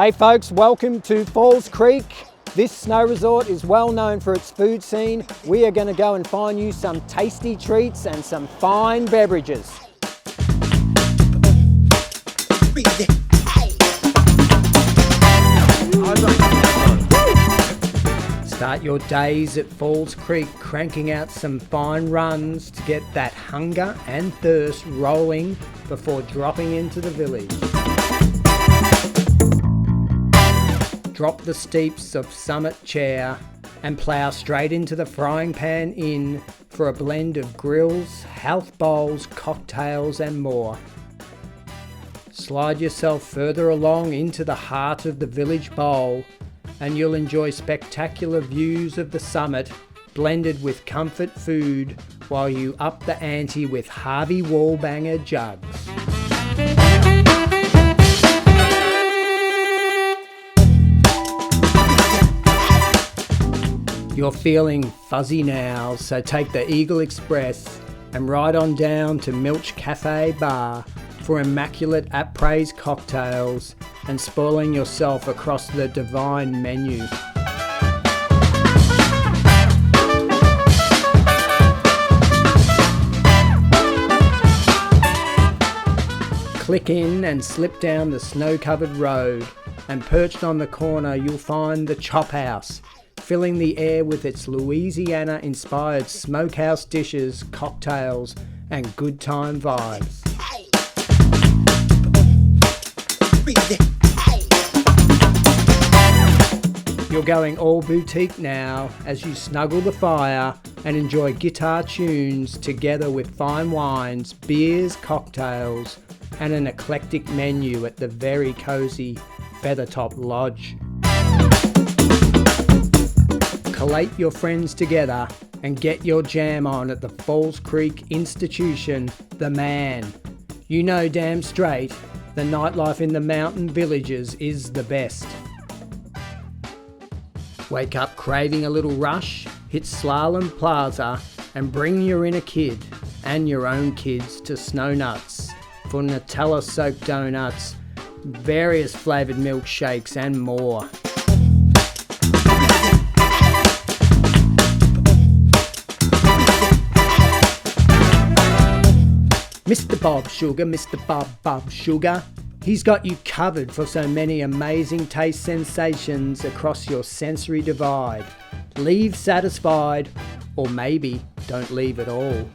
Hey folks, welcome to Falls Creek. This snow resort is well known for its food scene. We are going to go and find you some tasty treats and some fine beverages. Start your days at Falls Creek cranking out some fine runs to get that hunger and thirst rolling before dropping into the village. Drop the steeps of Summit Chair and plough straight into the Frying Pan Inn for a blend of grills, health bowls, cocktails and more. Slide yourself further along into the heart of the village bowl and you'll enjoy spectacular views of the summit blended with comfort food while you up the ante with Harvey Wallbanger jugs. You're feeling fuzzy now, so take the Eagle Express and ride on down to Milch Cafe Bar for immaculate appraise cocktails and spoiling yourself across the divine menu. Click in and slip down the snow-covered road, and perched on the corner you'll find the Chophouse, filling the air with its Louisiana-inspired smokehouse dishes, cocktails, and good time vibes. You're going all boutique now as you snuggle the fire and enjoy guitar tunes together with fine wines, beers, cocktails, and an eclectic menu at the very cozy Feathertop Lodge. Collate your friends together and get your jam on at the Falls Creek institution, The Man. You know damn straight, the nightlife in the mountain villages is the best. Wake up craving a little rush, hit Slalom Plaza and bring your inner kid and your own kids to SnoNuts for Nutella-soaked donuts, various flavoured milkshakes and more. Mr. Bob Sugar, Mr. Bob Sugar. He's got you covered for so many amazing taste sensations across your sensory divide. Leave satisfied, or maybe don't leave at all.